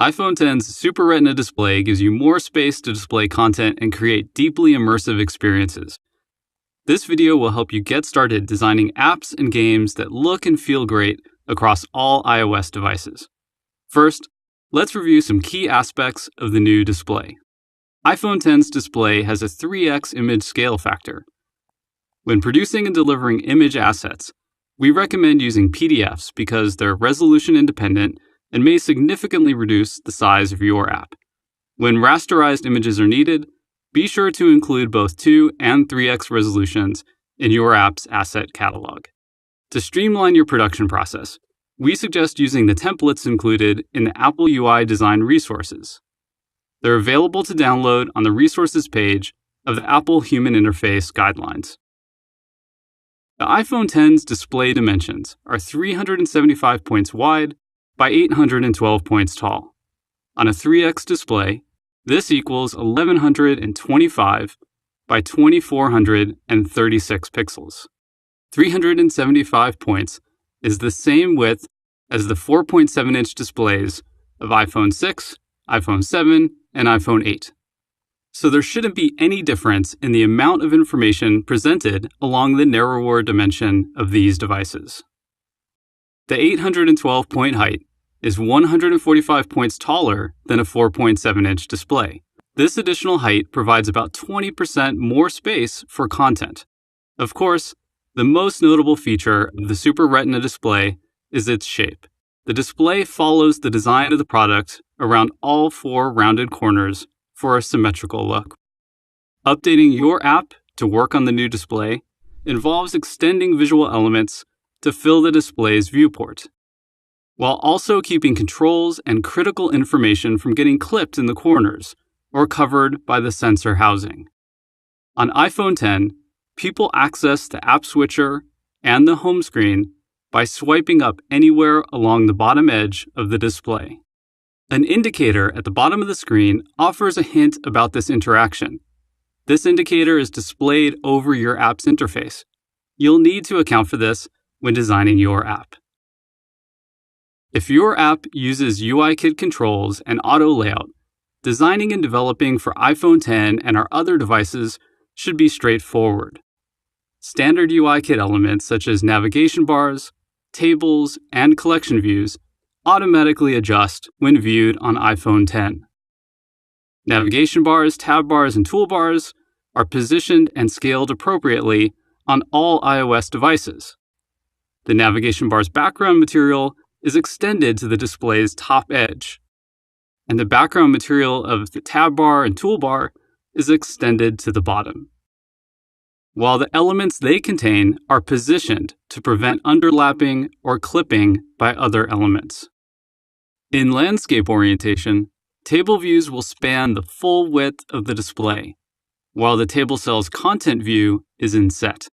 iPhone X's Super Retina display gives you more space to display content and create deeply immersive experiences. This video will help you get started designing apps and games that look and feel great across all iOS devices. First, let's review some key aspects of the new display. iPhone X's display has a 3x image scale factor. When producing and delivering image assets, we recommend using PDFs because they're resolution independent and may significantly reduce the size of your app. When rasterized images are needed, be sure to include both 2 and 3x resolutions in your app's asset catalog. To streamline your production process, we suggest using the templates included in the Apple UI design resources. They're available to download on the resources page of the Apple Human Interface Guidelines. The iPhone X's display dimensions are 375 points wide by 812 points tall. On a 3x display, this equals 1125 by 2436 pixels. 375 points is the same width as the 4.7-inch displays of iPhone 6, iPhone 7, and iPhone 8. So there shouldn't be any difference in the amount of information presented along the narrower dimension of these devices. The 812-point height is 145 points taller than a 4.7-inch display. This additional height provides about 20% more space for content. Of course, the most notable feature of the Super Retina display is its shape. The display follows the design of the product around all 4 rounded corners for a symmetrical look. Updating your app to work on the new display involves extending visual elements to fill the display's viewport, while also keeping controls and critical information from getting clipped in the corners or covered by the sensor housing. On iPhone X, people access the app switcher and the home screen by swiping up anywhere along the bottom edge of the display. An indicator at the bottom of the screen offers a hint about this interaction. This indicator is displayed over your app's interface. You'll need to account for this when designing your app. If your app uses UIKit controls and auto layout, designing and developing for iPhone X and our other devices should be straightforward. Standard UIKit elements such as navigation bars, tables, and collection views automatically adjust when viewed on iPhone X. Navigation bars, tab bars, and toolbars are positioned and scaled appropriately on all iOS devices. The navigation bar's background material is extended to the display's top edge, and the background material of the tab bar and toolbar is extended to the bottom, while the elements they contain are positioned to prevent underlapping or clipping by other elements. In landscape orientation, table views will span the full width of the display, while the table cell's content view is inset.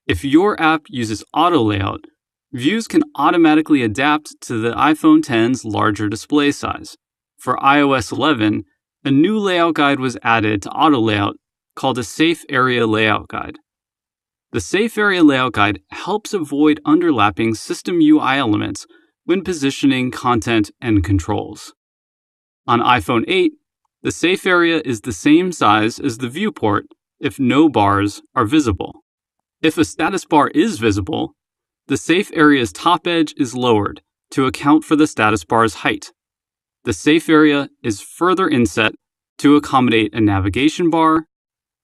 If your app uses auto layout, views can automatically adapt to the iPhone X's larger display size. For iOS 11, a new layout guide was added to auto layout called a Safe Area Layout Guide. The Safe Area Layout Guide helps avoid underlapping system UI elements when positioning content and controls. On iPhone 8, the safe area is the same size as the viewport if no bars are visible. If a status bar is visible, the safe area's top edge is lowered to account for the status bar's height. The safe area is further inset to accommodate a navigation bar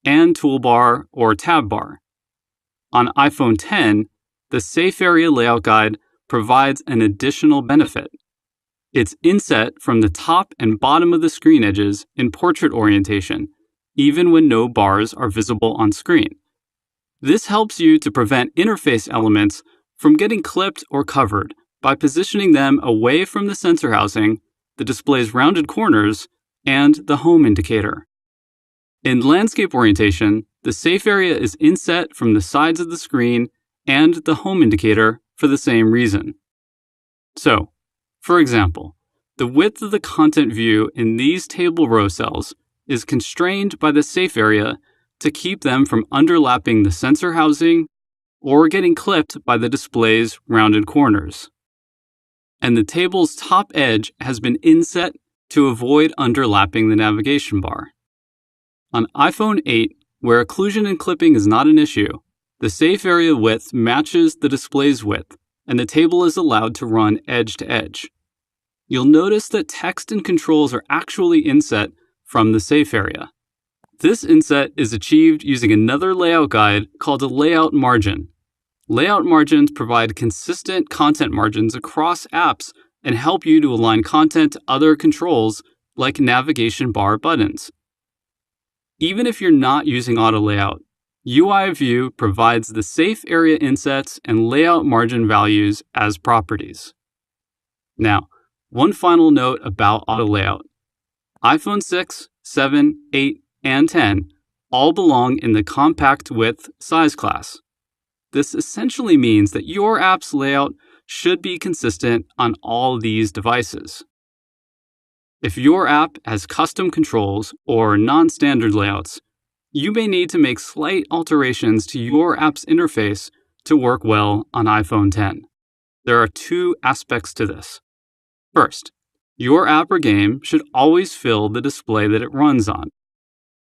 and toolbar or tab bar. On iPhone X, the Safe Area Layout Guide provides an additional benefit. It's inset from the top and bottom of the screen edges in portrait orientation, even when no bars are visible on screen. This helps you to prevent interface elements from getting clipped or covered by positioning them away from the sensor housing, the display's rounded corners, and the home indicator. In landscape orientation, the safe area is inset from the sides of the screen and the home indicator for the same reason. So, for example, the width of the content view in these table row cells is constrained by the safe area to keep them from underlapping the sensor housing or getting clipped by the display's rounded corners. and the table's top edge has been inset to avoid underlapping the navigation bar. On iPhone 8, where occlusion and clipping is not an issue, the safe area width matches the display's width, and the table is allowed to run edge to edge. You'll notice that text and controls are actually inset from the safe area. This inset is achieved using another layout guide called a layout margin. Layout margins provide consistent content margins across apps and help you to align content to other controls like navigation bar buttons. Even if you're not using auto layout, UI View provides the safe area insets and layout margin values as properties. Now, one final note about auto layout. iPhone 6, 7, 8, and 10 all belong in the compact width size class. This essentially means that your app's layout should be consistent on all these devices. If your app has custom controls or non-standard layouts, you may need to make slight alterations to your app's interface to work well on iPhone 10. There are two aspects to this. First, your app or game should always fill the display that it runs on.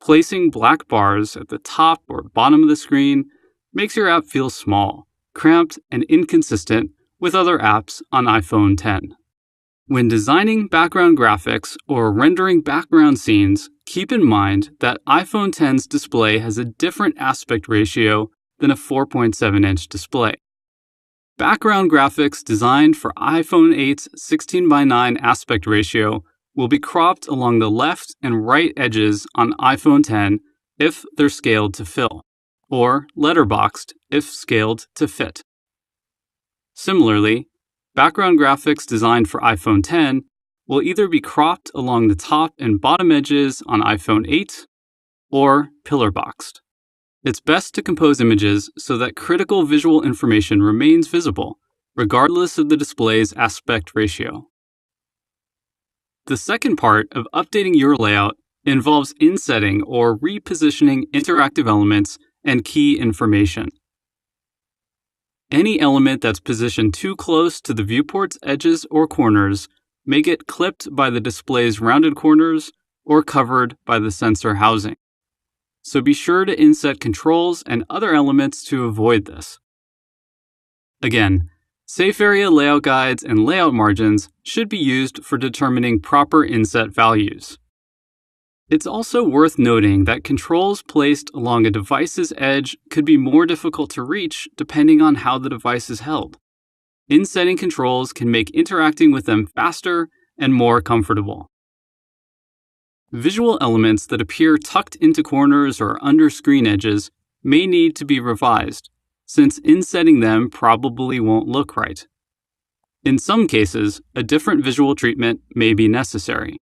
Placing black bars at the top or bottom of the screen makes your app feel small, cramped, and inconsistent with other apps on iPhone 10. When designing background graphics or rendering background scenes, keep in mind that iPhone 10's display has a different aspect ratio than a 4.7-inch display. Background graphics designed for iPhone 8's 16:9 aspect ratio will be cropped along the left and right edges on iPhone 10 if they're scaled to fill, or letterboxed if scaled to fit. Similarly, background graphics designed for iPhone 10 will either be cropped along the top and bottom edges on iPhone 8 or pillar boxed. It's best to compose images so that critical visual information remains visible, regardless of the display's aspect ratio. The second part of updating your layout involves insetting or repositioning interactive elements and key information. Any element that's positioned too close to the viewport's edges or corners may get clipped by the display's rounded corners or covered by the sensor housing. So be sure to inset controls and other elements to avoid this. Again, safe area layout guides and layout margins should be used for determining proper inset values. It's also worth noting that controls placed along a device's edge could be more difficult to reach depending on how the device is held. Insetting controls can make interacting with them faster and more comfortable. Visual elements that appear tucked into corners or under screen edges may need to be revised, since insetting them probably won't look right. In some cases, a different visual treatment may be necessary.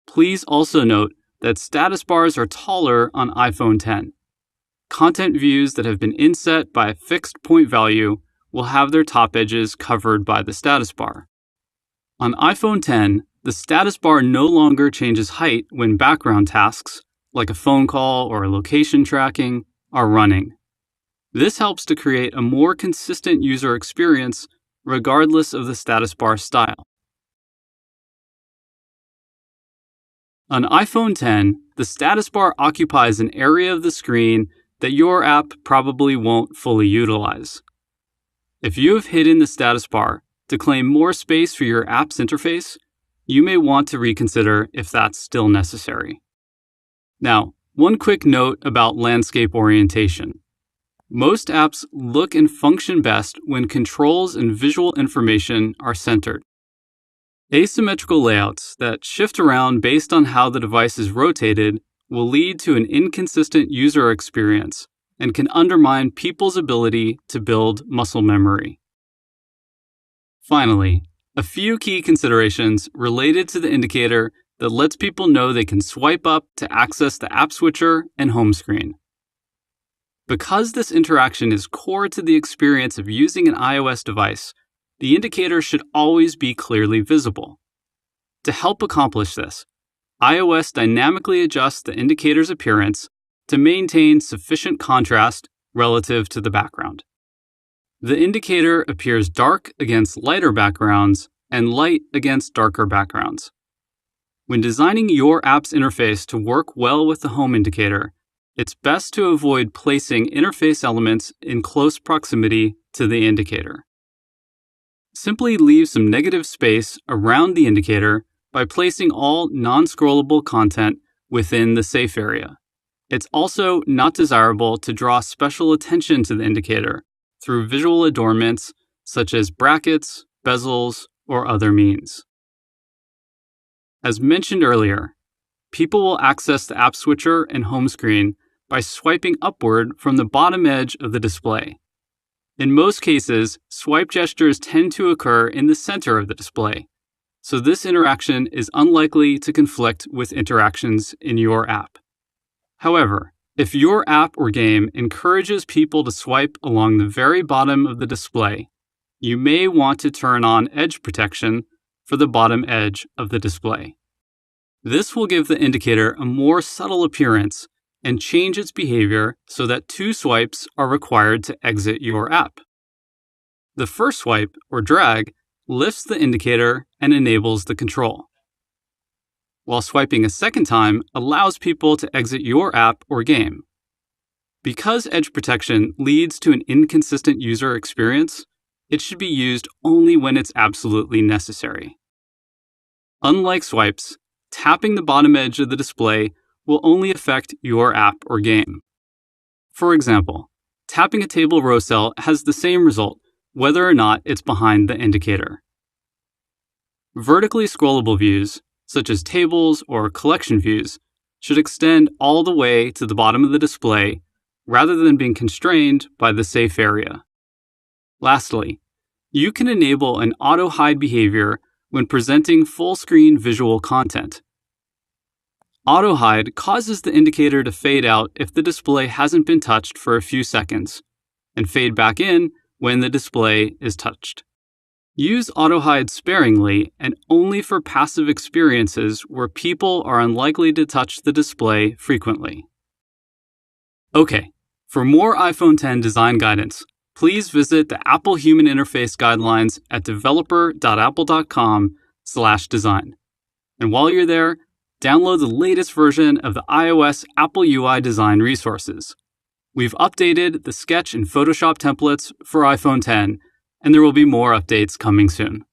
Please also note that status bars are taller on iPhone 10. Content views that have been inset by a fixed point value will have their top edges covered by the status bar. On iPhone 10, the status bar no longer changes height when background tasks, like a phone call or location tracking, are running. This helps to create a more consistent user experience regardless of the status bar style. On iPhone 10, the status bar occupies an area of the screen that your app probably won't fully utilize. If you have hidden the status bar to claim more space for your app's interface, you may want to reconsider if that's still necessary. Now, one quick note about landscape orientation. Most apps look and function best when controls and visual information are centered. Asymmetrical layouts that shift around based on how the device is rotated will lead to an inconsistent user experience and can undermine people's ability to build muscle memory. Finally, a few key considerations related to the indicator that lets people know they can swipe up to access the app switcher and home screen. Because this interaction is core to the experience of using an iOS device, the indicator should always be clearly visible. To help accomplish this, iOS dynamically adjusts the indicator's appearance to maintain sufficient contrast relative to the background. The indicator appears dark against lighter backgrounds and light against darker backgrounds. When designing your app's interface to work well with the home indicator, it's best to avoid placing interface elements in close proximity to the indicator. Simply leave some negative space around the indicator by placing all non-scrollable content within the safe area. It's also not desirable to draw special attention to the indicator through visual adornments such as brackets, bezels, or other means. As mentioned earlier, people will access the app switcher and home screen by swiping upward from the bottom edge of the display. In most cases, swipe gestures tend to occur in the center of the display, so this interaction is unlikely to conflict with interactions in your app. However, if your app or game encourages people to swipe along the very bottom of the display, you may want to turn on edge protection for the bottom edge of the display. This will give the indicator a more subtle appearance and change its behavior so that 2 swipes are required to exit your app. The first swipe, or drag, lifts the indicator and enables the control, while swiping a second time allows people to exit your app or game. Because edge protection leads to an inconsistent user experience, it should be used only when it's absolutely necessary. Unlike swipes, tapping the bottom edge of the display will only affect your app or game. For example, tapping a table row cell has the same result whether or not it's behind the indicator. Vertically scrollable views, such as tables or collection views, should extend all the way to the bottom of the display rather than being constrained by the safe area. Lastly, you can enable an auto-hide behavior when presenting full-screen visual content. Auto-hide causes the indicator to fade out if the display hasn't been touched for a few seconds, and fade back in when the display is touched. Use auto-hide sparingly and only for passive experiences where people are unlikely to touch the display frequently. Okay, for more iPhone X design guidance, please visit the Apple Human Interface Guidelines at developer.apple.com/design. And while you're there, download the latest version of the iOS Apple UI design resources. We've updated the Sketch and Photoshop templates for iPhone X, and there will be more updates coming soon.